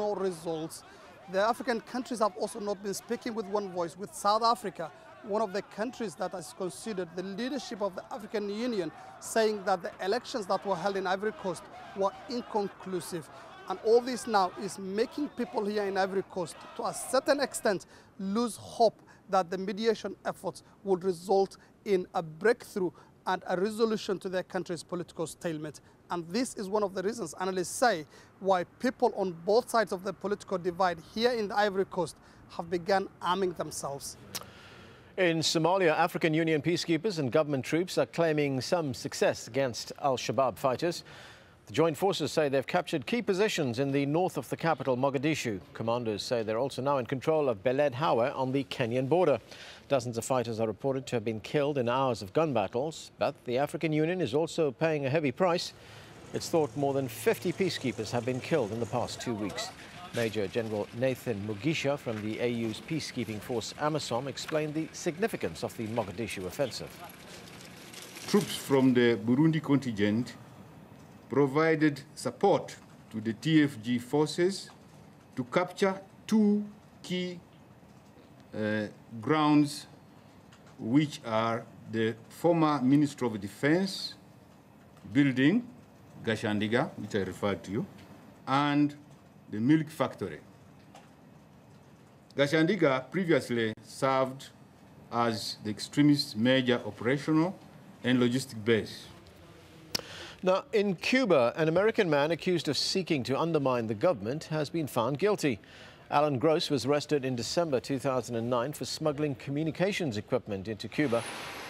No results. The African countries have also not been speaking with one voice. With South Africa, one of the countries that is considered the leadership of the African Union, saying that the elections that were held in Ivory Coast were inconclusive. And all this now is making people here in Ivory Coast, to a certain extent, lose hope that the mediation efforts would result in a breakthrough and a resolution to their country's political stalemate. And this is one of the reasons, analysts say, why people on both sides of the political divide here in the Ivory Coast have begun arming themselves. In Somalia, African Union peacekeepers and government troops are claiming some success against al-Shabaab fighters. The joint forces say they've captured key positions in the north of the capital, Mogadishu. Commanders say they're also now in control of Beled Hawa on the Kenyan border. Dozens of fighters are reported to have been killed in hours of gun battles, but the African Union is also paying a heavy price. It's thought more than 50 peacekeepers have been killed in the past 2 weeks. Major General Nathan Mugisha from the AU's peacekeeping force AMISOM explained the significance of the Mogadishu offensive. Troops from the Burundi contingent provided support to the TFG forces to capture two key grounds, which are the former Ministry of Defense building, Gashandiga, which I referred to, and the milk factory. Gashandiga previously served as the extremist major operational and logistic base. Now, in Cuba, an American man accused of seeking to undermine the government has been found guilty. Alan Gross was arrested in December 2009 for smuggling communications equipment into Cuba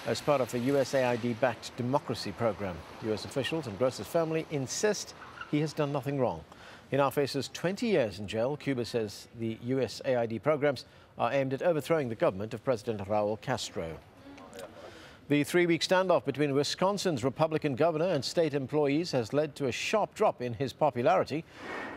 as part of the USAID-backed democracy program. U.S. officials and Gross's family insist he has done nothing wrong. He now faces 20 years in jail. Cuba says the USAID programs are aimed at overthrowing the government of President Raul Castro. The 3-week standoff between Wisconsin's Republican governor and state employees has led to a sharp drop in his popularity.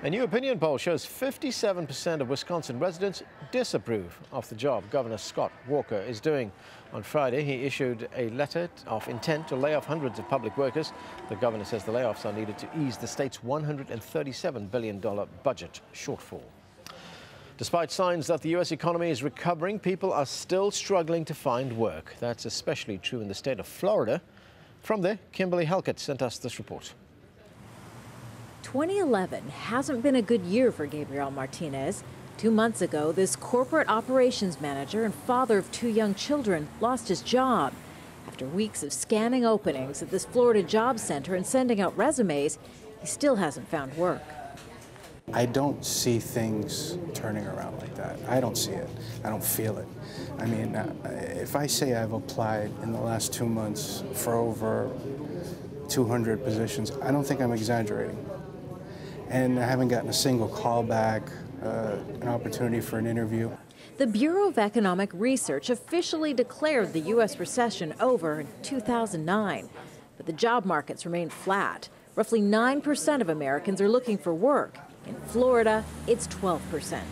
A new opinion poll shows 57% of Wisconsin residents disapprove of the job Governor Scott Walker is doing. On Friday, he issued a letter of intent to lay off hundreds of public workers. The governor says the layoffs are needed to ease the state's $137 billion budget shortfall. Despite signs that the U.S. economy is recovering, people are still struggling to find work. That's especially true in the state of Florida. From there, Kimberly Halkett sent us this report. 2011 hasn't been a good year for Gabriel Martinez. 2 months ago, this corporate operations manager and father of 2 young children lost his job. After weeks of scanning openings at this Florida job center and sending out resumes, he still hasn't found work. I don't see things turning around like that. I don't see it. I don't feel it. I mean, if I say I've applied in the last 2 months for over 200 positions, I don't think I'm exaggerating. And I haven't gotten a single call back, an opportunity for an interview. The Bureau of Economic Research officially declared the U.S. recession over in 2009, but the job markets remain flat. Roughly 9% of Americans are looking for work. In Florida, it's 12%.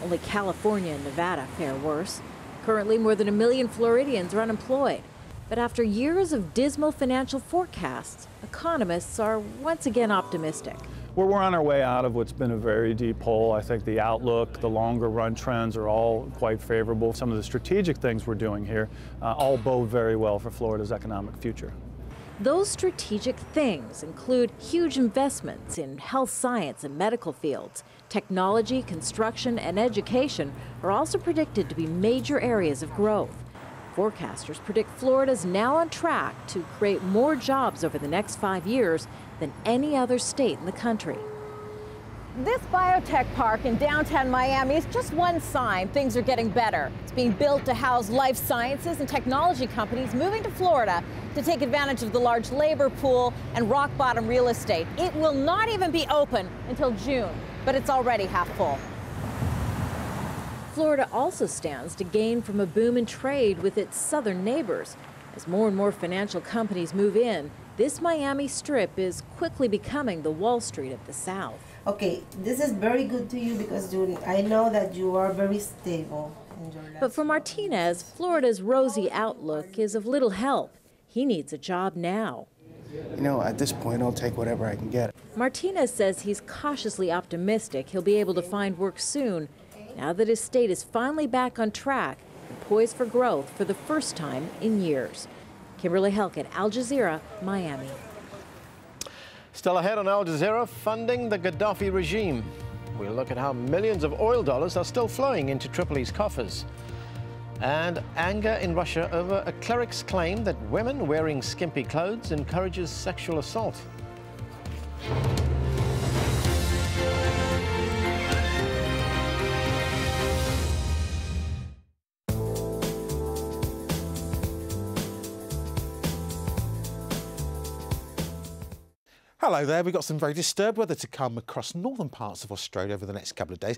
Only California and Nevada fare worse. Currently, more than 1 million Floridians are unemployed. But after years of dismal financial forecasts, economists are once again optimistic. Well, we're on our way out of what's been a very deep hole. I think the outlook, the longer run trends are all quite favorable. Some of the strategic things we're doing here all bode very well for Florida's economic future. Those strategic things include huge investments in health science and medical fields. Technology, construction, and education are also predicted to be major areas of growth. Forecasters predict Florida's now on track to create more jobs over the next 5 years than any other state in the country. This biotech park in downtown Miami is just one sign things are getting better. It's being built to house life sciences and technology companies moving to Florida to take advantage of the large labor pool and rock-bottom real estate. It will not even be open until June, but it's already half full. Florida also stands to gain from a boom in trade with its southern neighbors. As more and more financial companies move in, this Miami Strip is quickly becoming the Wall Street of the South. Okay, this is very good to you because I know that you are very stable in your life. But for Martinez, Florida's rosy outlook is of little help. He needs a job now. you know, at this point, I'll take whatever I can get. Martinez says he's cautiously optimistic he'll be able to find work soon, now that his state is finally back on track and poised for growth for the first time in years. Kimberly Helkett, Al Jazeera, Miami. Still ahead on Al Jazeera, funding the Gaddafi regime. We'll look at how millions of oil dollars are still flowing into Tripoli's coffers. And anger in Russia over a cleric's claim that women wearing skimpy clothes encourages sexual assault. Hello there, we've got some very disturbed weather to come across northern parts of Australia over the next couple of days.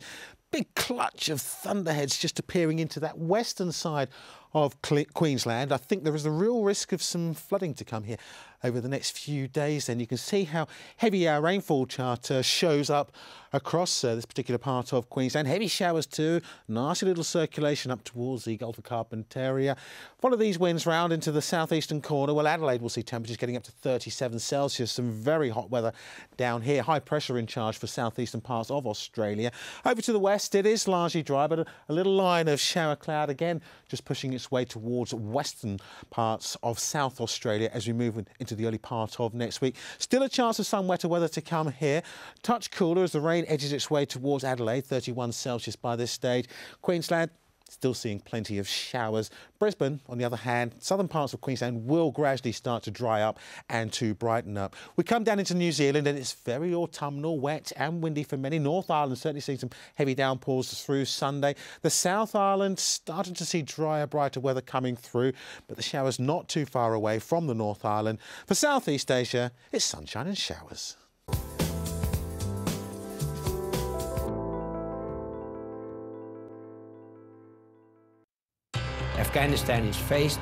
Big clutch of thunderheads just appearing into that western side of Queensland. I think there is a real risk of some flooding to come here over the next few days. Then you can see how heavy our rainfall chart shows up across this particular part of Queensland. Heavy showers too, nasty little circulation up towards the Gulf of Carpentaria. Follow these winds round into the southeastern corner. Well, Adelaide will see temperatures getting up to 37 Celsius. Some very hot weather down here. High pressure in charge for southeastern parts of Australia. Over to the west, it is largely dry, but a little line of shower cloud again just pushing its way towards western parts of South Australia as we move into the early part of next week. Still a chance of some wetter weather to come here. Touch cooler as the rain edges its way towards Adelaide, 31 Celsius by this stage. Queensland still seeing plenty of showers. Brisbane, on the other hand, southern parts of Queensland will gradually start to dry up and to brighten up. We come down into New Zealand and it's very autumnal, wet and windy for many. North Island certainly seeing some heavy downpours through Sunday. The South Island starting to see drier, brighter weather coming through, but the showers not too far away from the North Island. For Southeast Asia, it's sunshine and showers. Afghanistan is faced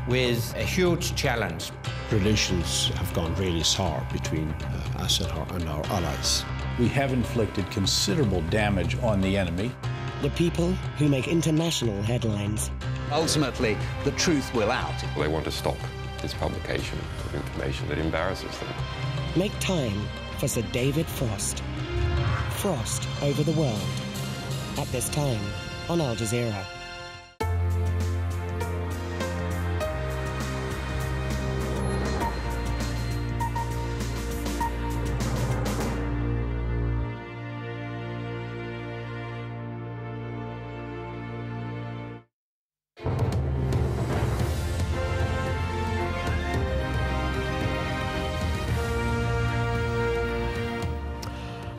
with a huge challenge. Relations have gone really sour between us and our allies. We have inflicted considerable damage on the enemy. The people who make international headlines. Ultimately, the truth will out. They want to stop this publication of information that embarrasses them. Make time for Sir David Frost. Frost over the world. At this time on Al Jazeera.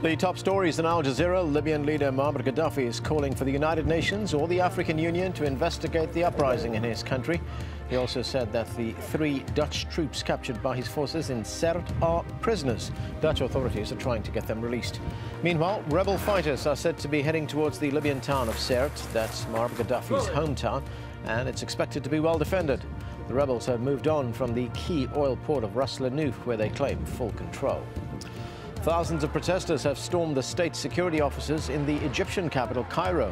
The top stories in Al Jazeera. Libyan leader Muammar Gaddafi is calling for the United Nations or the African Union to investigate the uprising in his country. He also said that the 3 Dutch troops captured by his forces in Sirte are prisoners. Dutch authorities are trying to get them released. Meanwhile, rebel fighters are said to be heading towards the Libyan town of Sirte. That's Muammar Gaddafi's hometown, and it's expected to be well defended. The rebels have moved on from the key oil port of Ras Lanuf, where they claim full control. Thousands of protesters have stormed the state security offices in the Egyptian capital, Cairo.